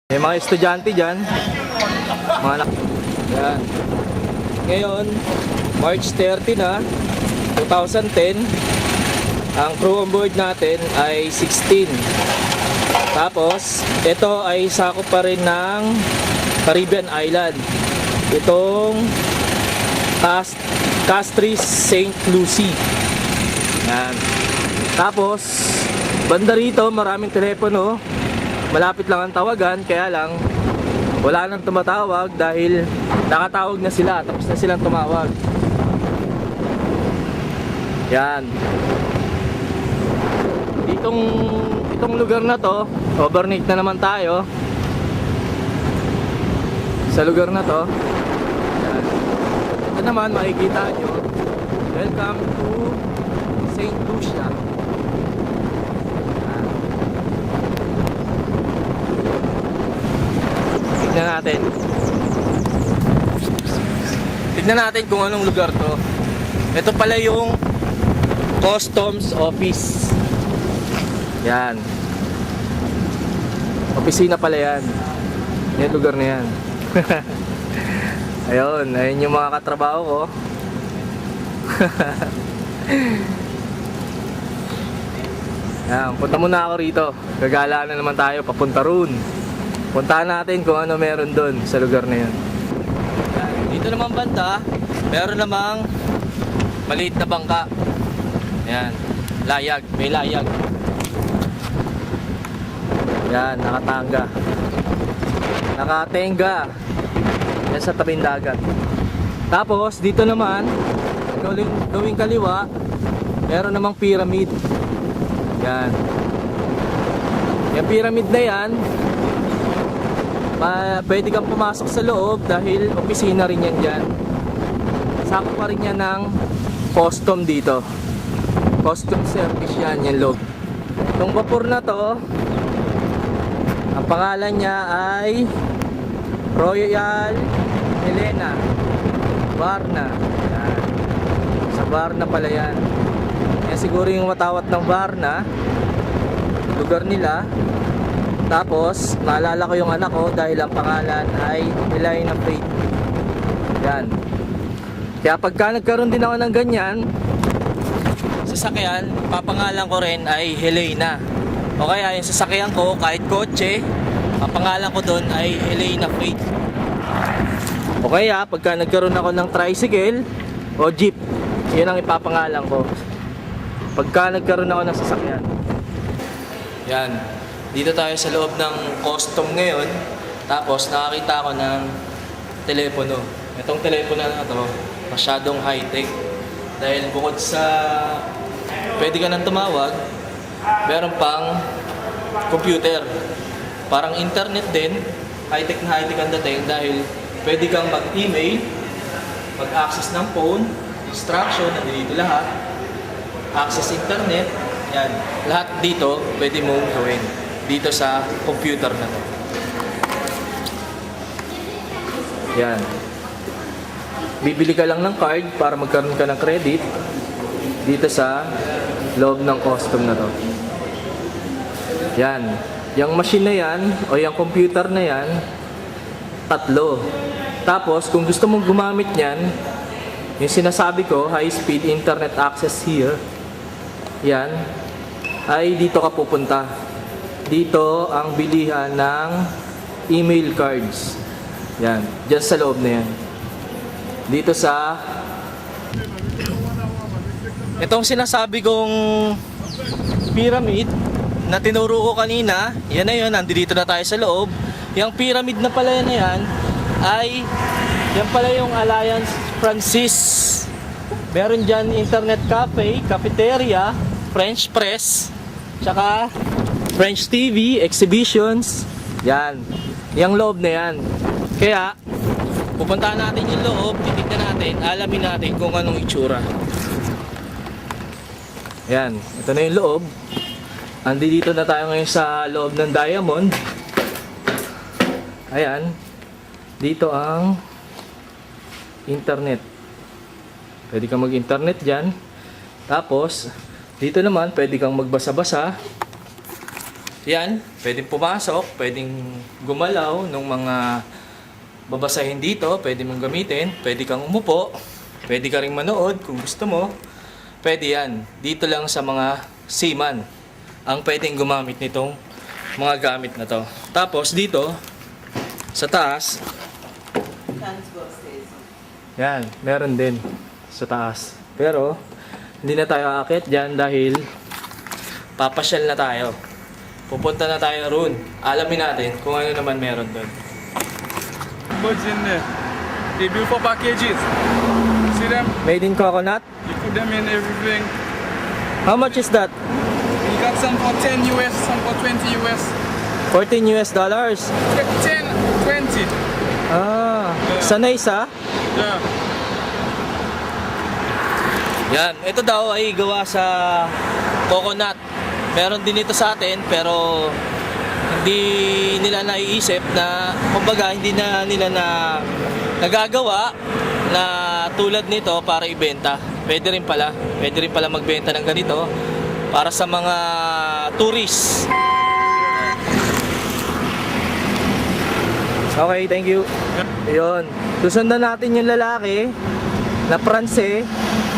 May mga estudyante dyan. Mga anak. Yan. Ngayon, March 30 na, 2010. Ang crew on board natin ay 16. Tapos, ito ay sakop pa rin ng Caribbean Island. Itong Castries St. Lucie. Yan. Tapos, banda rito, maraming telepono. Malapit lang ang tawagan, kaya lang wala nang tumatawag dahil nakatawag na sila, tapos na silang tumawag. Yan. Itong lugar na to, overnight na naman tayo sa lugar na to. Yan. Ito naman makikita nyo, welcome to St. Lucia. Tignan natin kung anong lugar to. Ito pala yung Customs Office. Yan. Opisina pala yan. Yung lugar na yan. Ayun yung mga katrabaho ko. Yan, punta muna ako rito. Gagala na naman tayo, papunta roon. Puntahan natin kung ano meron doon sa lugar na yan. Dito naman banda, meron namang maliit na bangka. Yan, layag, may layag. Yan, nakatenga. Yan sa tabing dagat. Tapos, dito naman, gawing kaliwa, meron namang pyramid. Yan. Yung pyramid na yan, pwede kang pumasok sa loob dahil opisina rin yan dyan. Sakop pa rin yan ng custom dito. Custom service yan, yung loob. Itong vapor na to, ang pangalan niya ay Royal Helena Varna. Yan. Sa Varna pala yan. Yan siguro yung matawat ng Varna, lugar nila. Tapos, naalala ko yung anak ko dahil ang pangalan ay Helena Faith. Yan. Kaya pagka nagkaroon din ako ng ganyan, sasakyan, papangalan ko rin ay Helena. O kaya yung sasakyan ko, kahit kotse, papangalan ko doon ay Helena Faith. O kaya, pagka nagkaroon ako ng tricycle o jeep, yun ang ipapangalan ko. Pagka nagkaroon ako ng sasakyan. Yan. Dito tayo sa loob ng custom ngayon. Tapos nakakita ako ng telepono. Itong telepono na to, masyadong high-tech. Dahil bukod sa pwede ka nang tumawag, meron pang computer. Parang internet din, high-tech na high-tech ang dating dahil pwede kang mag-email, mag-access ng phone, instruction, nandito lahat, access internet, yan. Lahat dito pwede mong gawin dito sa computer na to. Yan. Bibili ka lang ng card para magkaroon ka ng credit dito sa loob ng custom na to. Yan. Yung machine na yan o yung computer na yan, 3. Tapos kung gusto mong gumamit yan, yung sinasabi ko, high speed internet access here, yan, ay dito ka pupunta. Dito ang bilihan ng email cards. Yan, dyan sa loob na yan. Dito sa itong sinasabi kong pyramid na tinuro ko kanina, yan na yun, nandito na tayo sa loob. Yung pyramid na pala yan, ay yan pala yung Alliance Francis. Meron dyan internet cafe, cafeteria, French press, tsaka French TV, exhibitions. Yan. Yung loob na yan. Kaya, pupuntahan natin yung loob, titignan natin, alamin natin kung anong itsura. Yan. Ito na yung loob. Andito na tayo ngayon sa loob ng Diamond. Ayan. Dito ang internet. Pwede kang mag-internet dyan. Tapos, dito naman, pwede kang magbasa-basa. Yan, pwedeng pumasok, pwedeng gumalaw ng mga babasahin dito, pwede mong gamitin, pwede kang umupo, pwede ka ring manood kung gusto mo. Pwede yan. Dito lang sa mga seaman ang pwedeng gumamit nitong mga gamit na to. Tapos dito, sa taas, yan, meron din sa taas. Pero, hindi na tayo aakyat dyan dahil papasyal na tayo. Pupunta na tayo roon. Alamin natin kung ano naman meron doon. Birds in there. They built for packages. See them? Made in coconut? You put them in everything. How much is that? You got some for 10 US, some for 20 US. $14 US. 10, 20. Ah, sana isa? Yeah. Yan, ito daw ay gawa sa coconut. Meron din ito sa atin pero hindi nila naiisip na, kumbaga hindi na nila nagagawa na tulad nito para ibenta. Pwede rin pala magbenta ng ganito para sa mga tourists. Okay, thank you. Ayun, susundan natin yung lalaki na Pranse.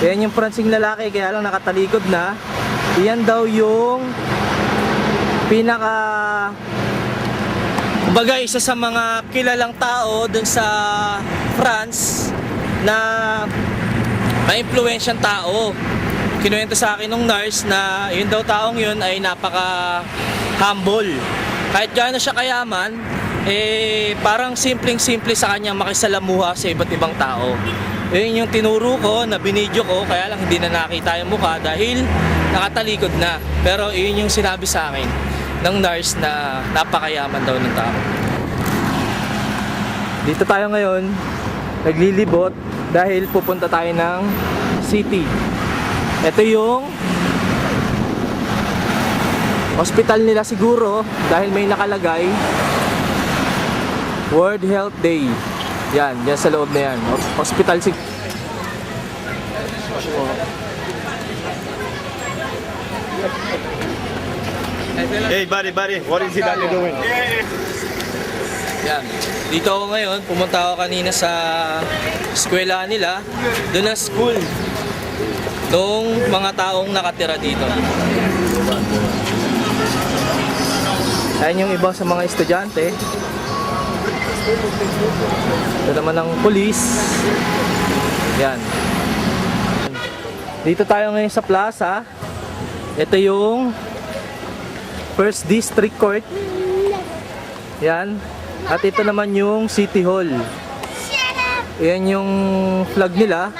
Yan yung Pransing lalaki, kaya lang nakatalikod na. Yan daw yung pinaka, kumbaga isa sa mga kilalang tao dun sa France na may impluwensyang tao. Kinuwento sa akin nung nurse na yun daw taong yun ay napaka humble. Kahit gaano siya kayaman, parang simpleng-simple sa kanya makisalamuha sa iba't ibang tao. Yun yung tinuro ko, na binidyo ko, kaya lang hindi na nakita yung mukha dahil nakatalikod na. Pero yun yung sinabi sa akin ng nurse na napakayaman daw ng tao. Dito tayo ngayon, naglilibot dahil pupunta tayo ng city. Ito yung hospital nila siguro dahil may nakalagay World Health Day. Yan, yan sa loob na yan. Hospital siguro. Hey buddy, what is it that you're doing? Yan. Dito ako ngayon, pumunta ako kanina sa eskwela nila, doon na school nung mga taong nakatira dito. Ayan yung iba sa mga estudyante. Ito naman ang police. Yan. Dito tayo ngayon sa plaza. Ito yung First District Court. Yan. At ito naman yung City Hall. Yan yung flag nila.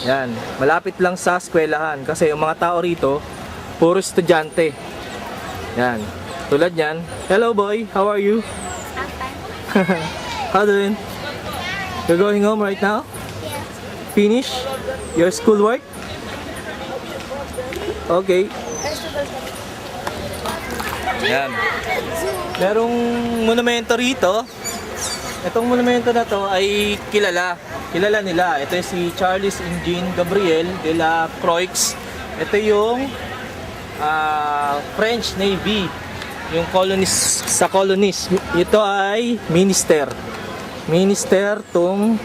Yan. Malapit lang sa eskwelahan. Kasi yung mga tao rito, puro estudyante. Yan. Tulad yan. Hello boy, how are you? How doing? You're going home right now? Finish your schoolwork? Okay. Yan. Merong monumento rito. Itong monumento na to ay kilala. Kilala nila. Ito si Charles Eugene Gabriel de la Croix. Ito yung French Navy. Yung colonist, sa colonist. Ito ay minister. Minister tong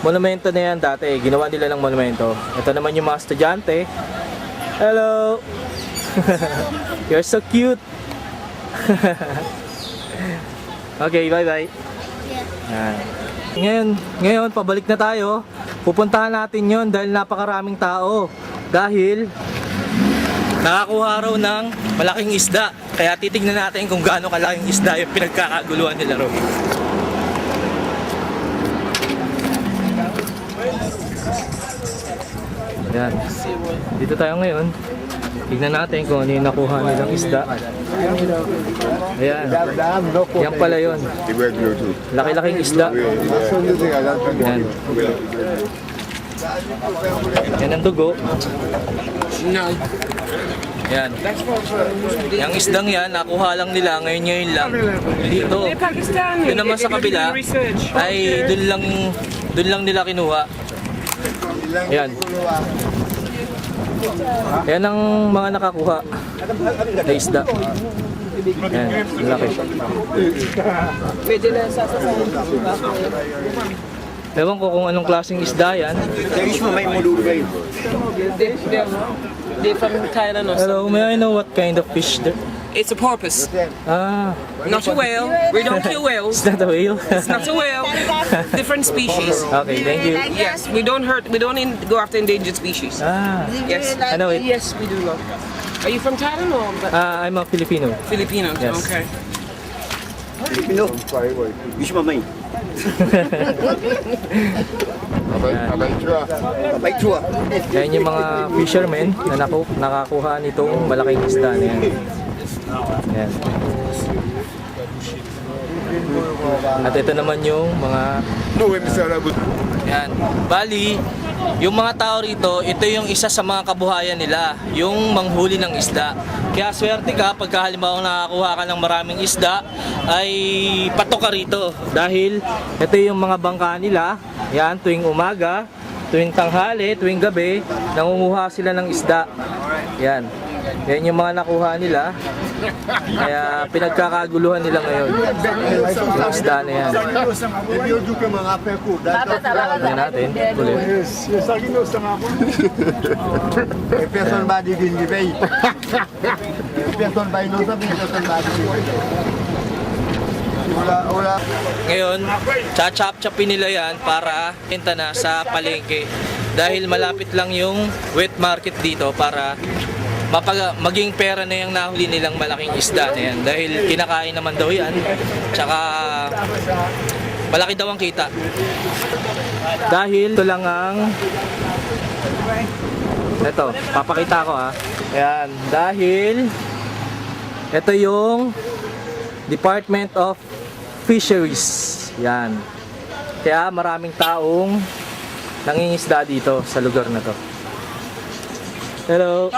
monumento na yan dati. Ginawa nila ng monumento. Ito naman yung mga estudyante. Hello! You're so cute! Okay, bye-bye. Ngayon, pabalik na tayo. Pupuntahan natin yon dahil napakaraming tao. Dahil nakakuha raw ng malaking isda. Kaya titignan natin kung gaano kalaking isda yung pinagkakaguluhan nila raw. Yan. Dito tayo ngayon. Tignan natin kung ano yung nakuha nilang isda. Ayan. Yan pala yun. Laki-laking isda. Yan. Yan ang dugo. Yan. Yung isdang yan, nakuha lang nila ngayon lang. Dito. Yun naman sa kabila, ay dun lang nila kinuha. Yan. Yan ang mga nakakuha na isda. Yan, laki. Ewan ko kung anong klaseng isda yan. They're from Thailand or Hello, may I know what kind of fish there? It's a porpoise, Ah, not a whale. We don't kill whales. it's not a whale. It's not a whale. Different species. Okay, thank you. Yes, we don't hurt. We don't go after endangered species. Ah, Yes. I know it. Yes, we do love. Are you from Thailand or I'm a Filipino. Filipinos? Yes. Okay. Filipino. Wish mamay. Abay chua. Yan yung mga fishermen na nakakuha nitong malaking isda na yan. Yan. At ito naman yung mga No, Mr. Rabut. yan. Bali, yung mga tao rito, ito yung isa sa mga kabuhayan nila, yung manghuli ng isda. Kaya swerte ka pagka halimbawa nakakuha ka ng maraming isda, ay patok ka rito. Dahil ito yung mga bangka nila, yan, tuwing umaga, tuwing tanghali, tuwing gabi, nangunguha sila ng isda. Yan. Yan yung mga nakuha nila. Kaya pinagkakaguluhan nila ngayon. Yung isda na yan. Tingnan natin. Kulit. Person body din di bay. Person body no sabi person body. Wala. Ngayon, chachap-chapin nila yan para benta na sa palengke. Dahil malapit lang yung wet market dito para maging pera na yung nahuli nilang malaking isda na yan. Dahil kinakain naman daw yan. Tsaka malaki daw ang kita. Dahil ito lang ang ito, papakita ko ha. Ayan, dahil ito yung Department of Fisheries. Yan. Kaya maraming taong nangingisda dito sa lugar na to. Hello.